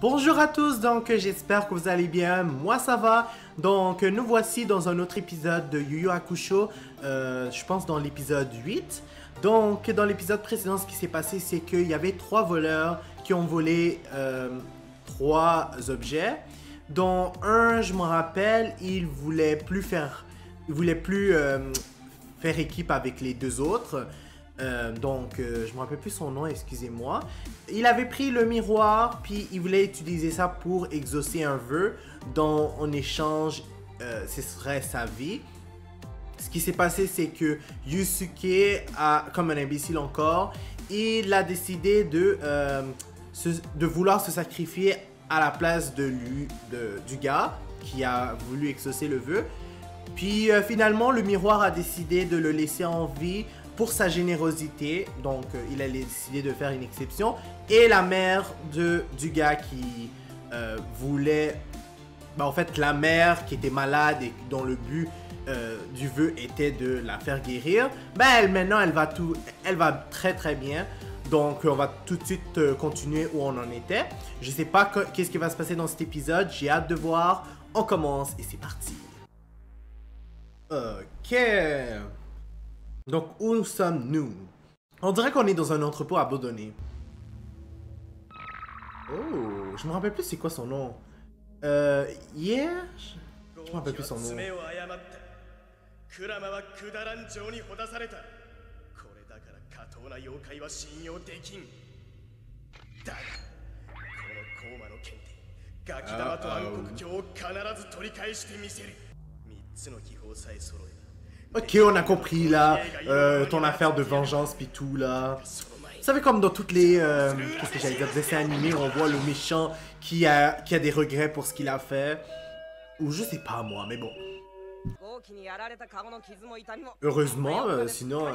Bonjour à tous, donc j'espère que vous allez bien, moi ça va. Donc nous voici dans un autre épisode de Yu Yu Hakusho, je pense dans l'épisode 8. Donc dans l'épisode précédent, ce qui s'est passé, c'est qu'il y avait 3 voleurs qui ont volé 3 objets. Dont un, je me rappelle, il voulait plus faire équipe avec les 2 autres. Je me rappelle plus son nom, excusez-moi. Il avait pris le miroir, puis il voulait utiliser ça pour exaucer un vœu, dont en échange, ce serait sa vie. Ce qui s'est passé, c'est que Yusuke, comme un imbécile encore, il a décidé de vouloir se sacrifier à la place du gars qui a voulu exaucer le vœu. Puis finalement, le miroir a décidé de le laisser en vie pour sa générosité. Donc, il a décidé de faire une exception. Et la mère du gars qui voulait... en fait, la mère qui était malade et dont le but du vœu était de la faire guérir, maintenant, elle va très très bien. Donc, on va tout de suite continuer où on en était. Je sais pas qu'est-ce qui va se passer dans cet épisode. J'ai hâte de voir. On commence et c'est parti. Ok. Donc, où sommes-nous? On dirait qu'on est dans un entrepôt abandonné. Oh, je me rappelle plus c'est quoi son nom. Yeah? Je me rappelle plus son nom. Ok, on a compris là, ton affaire de vengeance pis tout là. Vous savez comme dans toutes les, qu'est-ce que j'allais dire, dessins animés, on voit le méchant qui a des regrets pour ce qu'il a fait. Ou je sais pas moi, mais bon. Heureusement, sinon...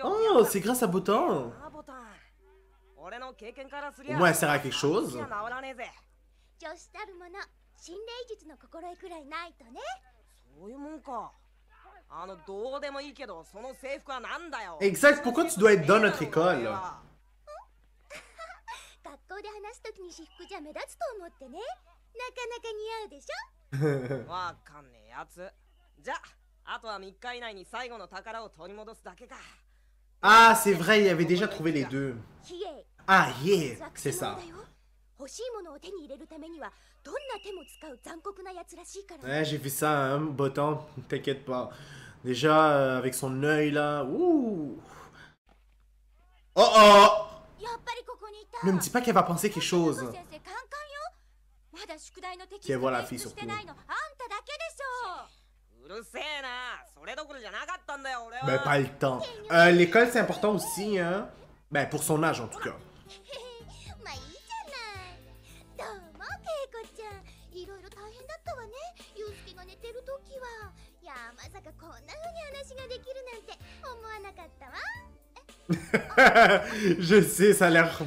Oh, c'est grâce à Botan. Au moins elle sert à quelque chose. Exact, pourquoi tu dois être dans notre école? Ah, c'est vrai, il avait déjà trouvé les deux. Ah, yeah, c'est ça. Ouais, j'ai vu ça, hein, Botan, t'inquiète pas. Déjà, avec son œil là, ouh. Oh oh! Ne me dis pas qu'elle va penser quelque chose. Tiens, voilà la fille surtout. Ben, pas le temps. L'école, c'est important aussi, hein. Ben, pour son âge, en tout cas. Je sais, ça a l'air...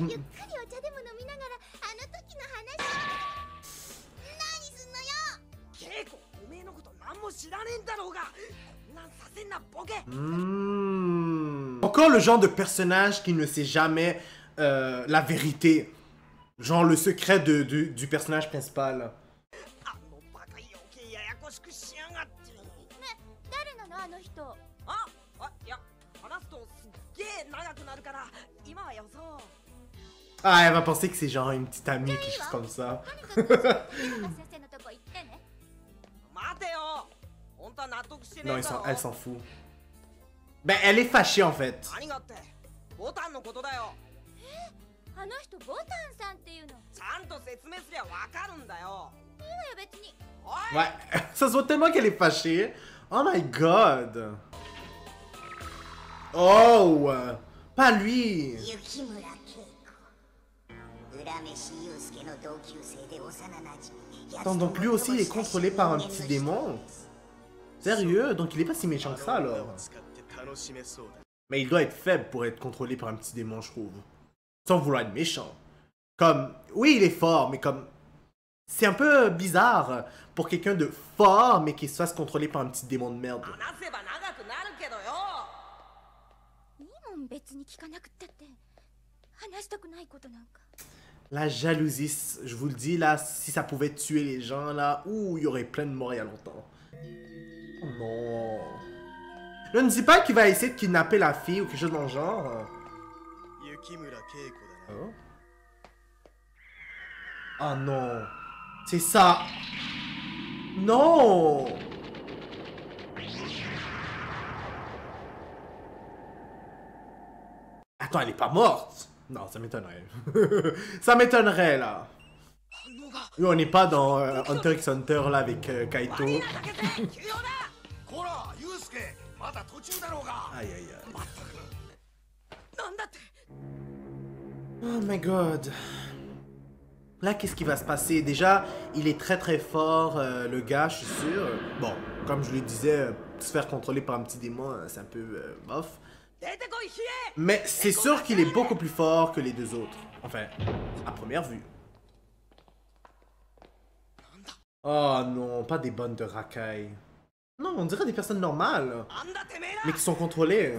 Encore le genre de personnage qui ne sait jamais la vérité. Genre le secret du personnage principal. Ah, elle va penser que c'est genre une petite amie, quelque chose comme ça. Non, elle s'en fout. Ben, elle est fâchée en fait. Ouais, ça se voit tellement qu'elle est fâchée. Oh my god. Oh, pas lui. Attends, donc lui aussi il est contrôlé par un petit démon? Sérieux? Donc il est pas si méchant que ça alors? Mais il doit être faible pour être contrôlé par un petit démon, je trouve. Sans vouloir être méchant. Comme, oui il est fort, mais comme... C'est un peu bizarre pour quelqu'un de fort, mais qui se fasse contrôler par un petit démon de merde. La jalousie, je vous le dis, là, si ça pouvait tuer les gens, là, ouh, il y aurait plein de morts il y a longtemps. Oh non. Là, ne dis pas qu'il va essayer de kidnapper la fille ou quelque chose dans le genre. Oh, oh non. C'est ça. Non. Attends, elle est pas morte. Non, ça m'étonnerait. Ça m'étonnerait, là. Oui, on n'est pas dans Hunter x Hunter, là, avec Kaito. Aïe, aïe, aïe. Oh my god. Là, qu'est-ce qui va se passer? Déjà, il est très très fort, le gars, je suis sûr. Bon, comme je le disais, se faire contrôler par un petit démon, c'est un peu bof. Mais c'est sûr qu'il est beaucoup plus fort que les deux autres. Enfin, à première vue. Oh non, pas des bonnes de racailles. Non, on dirait des personnes normales. Mais qui sont contrôlées.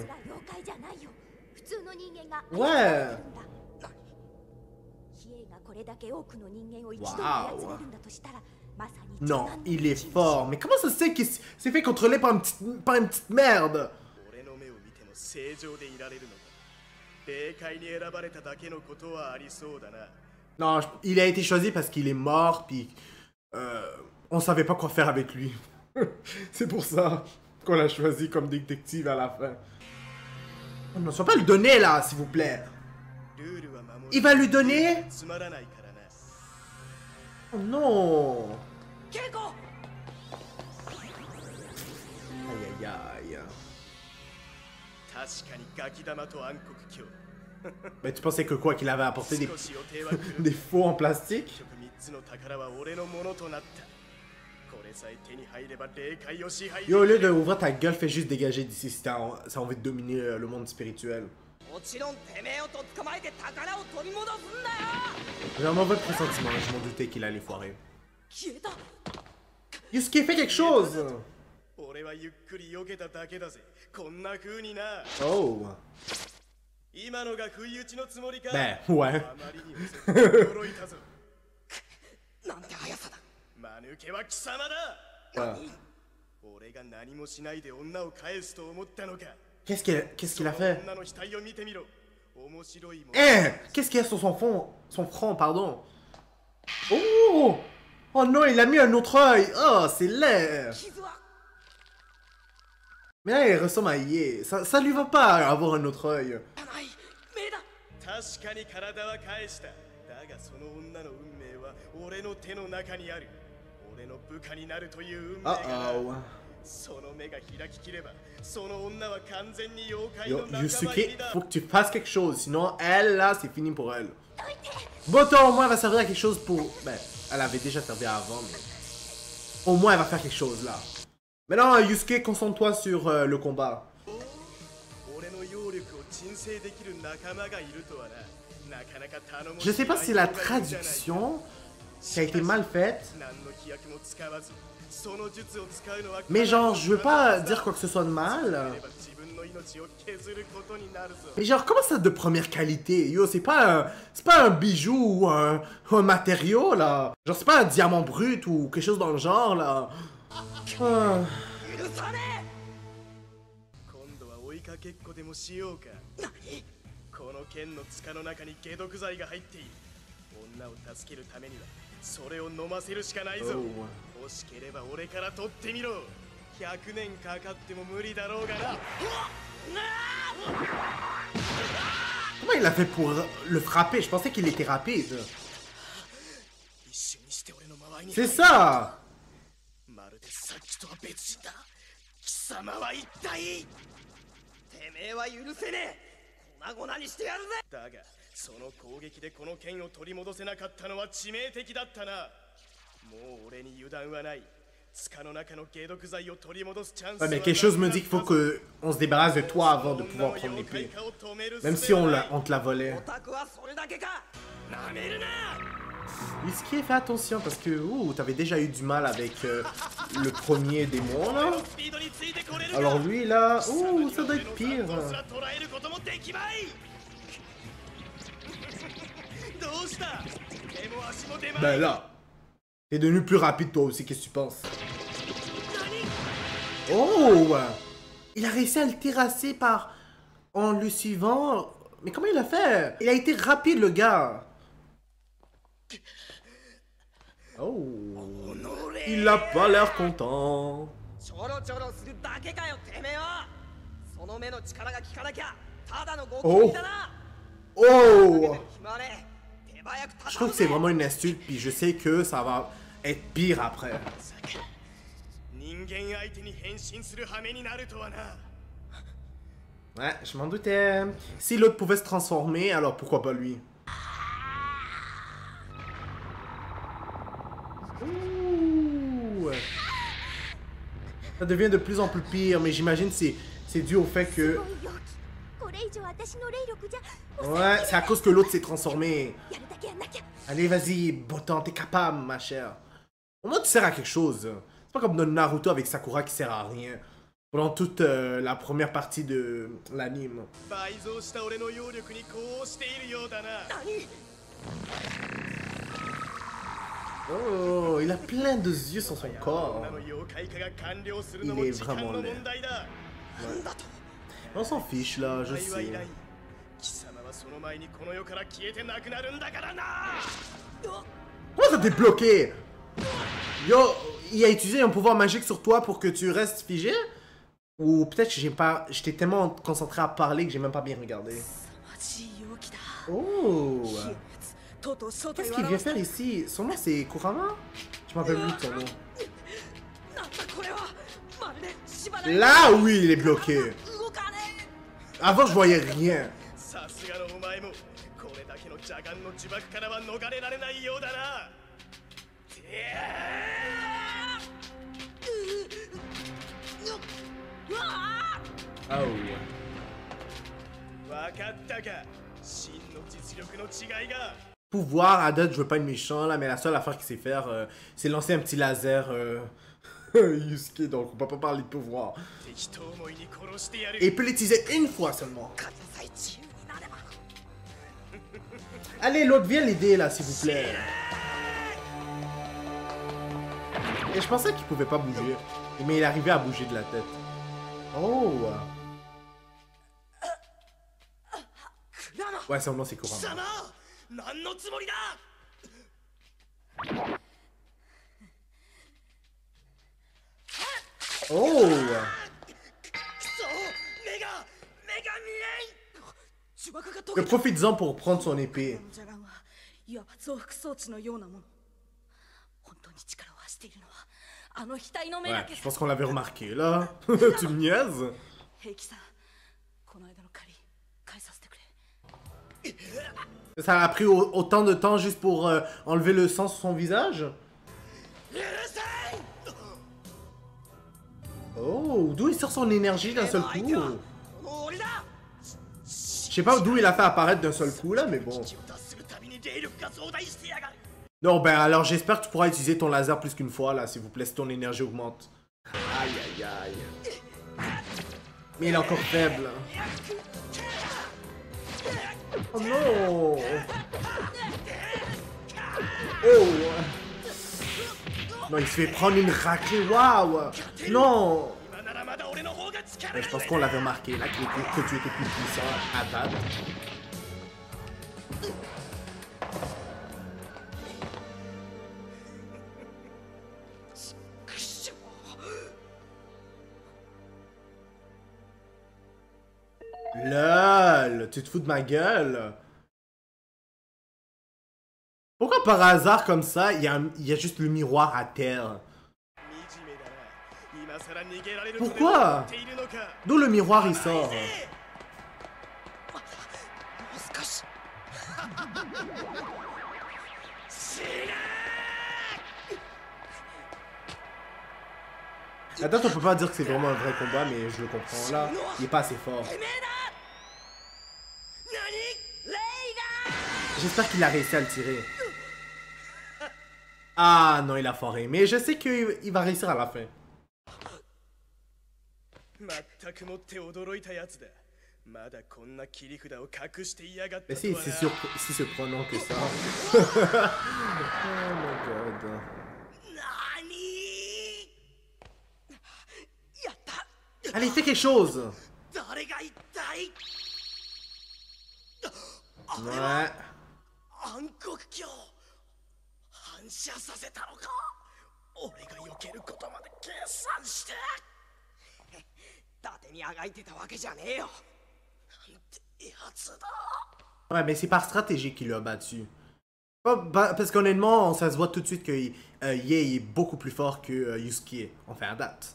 Ouais. Waouh. Non, il est fort. Mais comment ça se fait qu'il s'est fait contrôler par une petite merde? Non, il a été choisi parce qu'il est mort, puis on savait pas quoi faire avec lui. C'est pour ça qu'on l'a choisi comme détective à la fin. Oh non, ça va pas le donner là, s'il vous plaît. Il va lui donner? Oh non. Aïe aïe aïe. Mais tu pensais que quoi, qu'il avait apporté des faux en plastique? Yo, au lieu d'ouvrir ta gueule, fais juste dégager d'ici si t'as envie de dominer le monde spirituel. J'ai un mauvais pressentiment, je m'en doutais qu'il allait foirer. Yusuke, fait quelque chose! Oh! Ben, ouais. Qu'est-ce qu'il a fait? Eh! Qu'est-ce qu'il y a sur son front, pardon? Oh! Oh non, il a mis un autre œil! Oh, c'est laid! Mais là, il ressemble à Ye. Ça lui va pas avoir un autre œil. Uh-oh. Yo, Yusuke, faut que tu fasses quelque chose, sinon elle, là, c'est fini pour elle. Boto, au moins, elle va servir à quelque chose pour... Ben, elle avait déjà servi avant, mais... Au moins, elle va faire quelque chose, là. Maintenant, Yusuke, concentre-toi sur le combat. Je sais pas si la traduction qui a été mal faite, mais genre, je veux pas dire quoi que ce soit de mal. Mais genre, comment ça de première qualité? Yo, c'est pas un bijou ou un matériau, là. Genre, c'est pas un diamant brut ou quelque chose dans le genre, là. Ah. Comment il a fait pour le frapper? Je pensais qu'il était rapide. C'est ça! Ouais, mais quelque chose me dit qu'il faut qu'on se débarrasse de toi avant de pouvoir prendre l'épée. Même si on te la volait. Yusuke, fais attention parce que t'avais déjà eu du mal avec le premier démon là. Alors lui là, ça doit être pire. Ben là, t'es devenu plus rapide toi aussi, qu'est-ce que tu penses? Oh! Il a réussi à le terrasser par... en le suivant. Mais comment il a fait? Il a été rapide, le gars. Oh. Il a pas l'air content. Oh. Oh. Je trouve que c'est vraiment une astuce, puis je sais que ça va être pire après. Ouais, je m'en doutais. Si l'autre pouvait se transformer, alors pourquoi pas lui? Ouh. Ça devient de plus en plus pire, mais j'imagine que c'est dû au fait que... Ouais, c'est à cause que l'autre s'est transformé. Allez, vas-y, Botan, t'es capable, ma chère. Au moins, tu sers à quelque chose. C'est pas comme dans Naruto avec Sakura qui sert à rien. Pendant toute la première partie de l'anime. Oh, il a plein de yeux sur son corps. Il est vraiment laid. Ouais. On s'en fiche là, je sais. Comment ça t'est bloqué? Yo, il a utilisé un pouvoir magique sur toi pour que tu restes figé? Ou peut-être que j'ai pas... J'étais tellement concentré à parler que j'ai même pas bien regardé. Oh! Qu'est-ce qu'il vient faire ici? Son nom c'est Kurama? Je m'en rappelle plus de son nom. Là, oui, il est bloqué. Avant, je voyais rien. Oh. Pouvoir, à date, je veux pas être méchant là, mais la seule affaire qu'il sait faire, c'est lancer un petit laser. Yusuke, donc on peut pas parler de pouvoir. Et il peut l'utiliser une fois seulement. Allez, l'autre, viens l'aider là, s'il vous plaît. Et je pensais qu'il pouvait pas bouger, mais il arrivait à bouger de la tête. Oh. Ouais, son nom c'est Kurama. Oh. Mais profites-en pour prendre son épée. Ouais, je pense qu'on l'avait remarqué là. Tu me niaises? Ça a pris autant de temps juste pour enlever le sang sur son visage? Oh, d'où il sort son énergie d'un seul coup? Je sais pas d'où il a fait apparaître d'un seul coup là, mais bon. Non, ben alors j'espère que tu pourras utiliser ton laser plus qu'une fois là, s'il vous plaît, si ton énergie augmente. Aïe aïe aïe. Mais il est encore faible. Oh non! Oh! Non, il se fait prendre une raclée, waouh! Non! Mais je pense qu'on l'avait remarqué là, que tu étais plus puissant à date. LOL, tu te fous de ma gueule? Pourquoi par hasard comme ça, il y a juste le miroir à terre? Pourquoi? D'où le miroir il sort? À date, on peut pas dire que c'est vraiment un vrai combat, mais je le comprends. Là, il est pas assez fort. J'espère qu'il a réussi à le tirer. Ah non, il a foiré. Mais je sais qu'il va réussir à la fin. Mais c'est si surprenant que ça. Oh my god. Allez, fais quelque chose. Ouais. 暗黒鏡反射させたのか俺が避けることまで計算して伊達にあがいてたわけじゃねえよなんてやつだ Ouais, mais c'est par stratégie qu'il l'a battu. Parce qu'honnêtement, ça se voit tout de suite que Ye est beaucoup plus fort que Yusuke. Enfin, à date.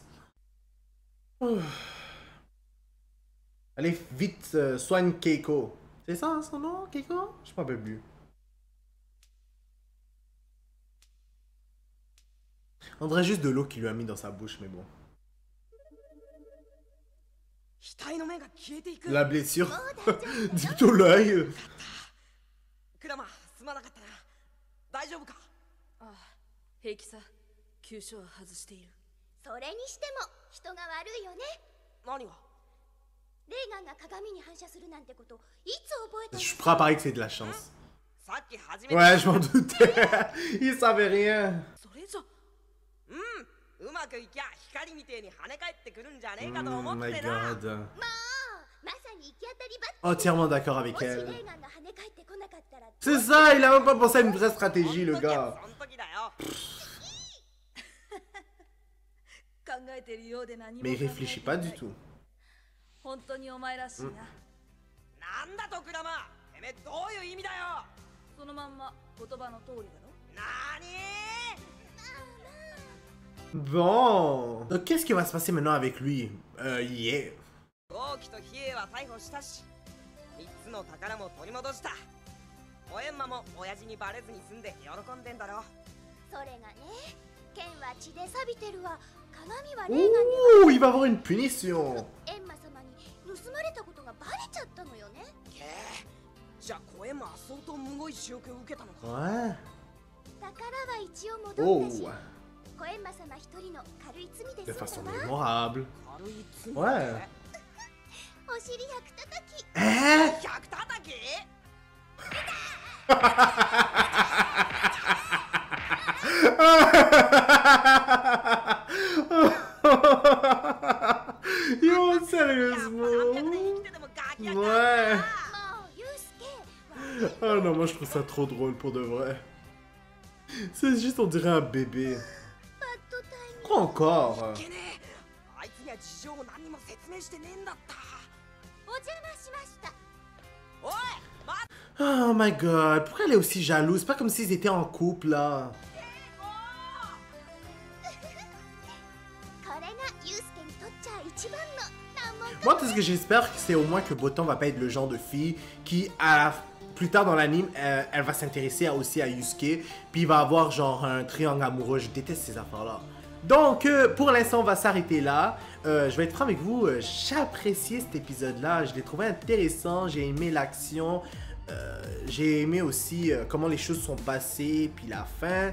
Allez, vite, soigne Keiko. C'est ça son nom, Keiko? Je m'en rappelle plus. On dirait juste de l'eau qu'il lui a mis dans sa bouche, mais bon. La blessure. Dis plutôt l'œil. クラマすまなかったな大丈夫かああ平気さ急所は外しているそれにしても人が悪いよね何がレーガンが鏡に反射するなんてこといつ覚えたの Je suis prêt à parier que c'est de la chance. さっき初めて Ouais, je m'en doutais. Il savait rien. それじゃうまくいきゃ光みてえに跳ね返ってくるんじゃねえかと Oh 思っ my てな god. まさに行き当たりばっ Entièrement d'accord avec もしレ elle. ーガンが跳ね返ってこなかったら C'est ça, il a même pas pensé à une vraie stratégie, le gars. そん時だよ考えてるようで何も Mais il 考えて réfléchit ない pas du tout. 本当にお前らしいな、なんだとクラマてめえどういう意味だよそのまんま言葉の通りだろなに Bon. Donc, qu'est-ce qui va se passer maintenant avec lui? Yeah. 王毅と比叡は逮捕したし3つの宝も取り戻したおえんまも親父にバレずに済んで喜んでんだろそれがね剣は血で錆びてるわ鏡はレーガンで Ouh, il va avoir une punition. エンマ様に盗まれたことがバレちゃったのよねけえじゃあコエンマは相当むごい仕置きを受けたのか Ouais. 宝は一応戻ったし Oh. コエンマ様一人の軽い罪 De です façon んだわ mémorable. 軽い罪 Ouais. お尻百叩き Hein? 100叩き Yo, 300 sérieusement. 年生きててもガキやから Ouais. もうユウスケ Ah non, moi je trouve ça trop drôle pour de vrai. C'est juste, on dirait un bébé. バッドタイミング Quoi encore? いけねえあいつには事情を何にも説明してねえんだったお邪魔しました おい待っ Oh my god, pourquoi elle est aussi jalouse? C'est pas comme s'ils étaient en couple là. これがユウスケにとっちゃ一番の難問 Moi, tout ce que j'espère, c'est au moins que Botan va pas être le genre de fille qui, plus tard dans l'anime, elle va s'intéresser aussi à Yusuke, puis il va avoir genre un triangle amoureux. Je déteste ces affaires-là. Donc, pour l'instant, on va s'arrêter là. Je vais être franc avec vous, j'ai apprécié cet épisode-là. Je l'ai trouvé intéressant, j'ai aimé l'action. J'ai aimé aussi comment les choses sont passées, puis la fin.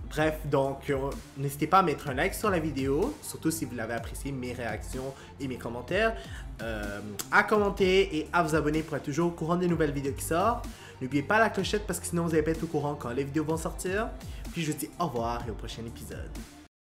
Bref, donc n'hésitez pas à mettre un like sur la vidéo, surtout si vous l'avez apprécié, mes réactions et mes commentaires, à commenter et à vous abonner pour être toujours au courant des nouvelles vidéos qui sortent. N'oubliez pas la clochette parce que sinon vous n'allez pas être au courant quand les vidéos vont sortir. Puis je vous dis au revoir et au prochain épisode.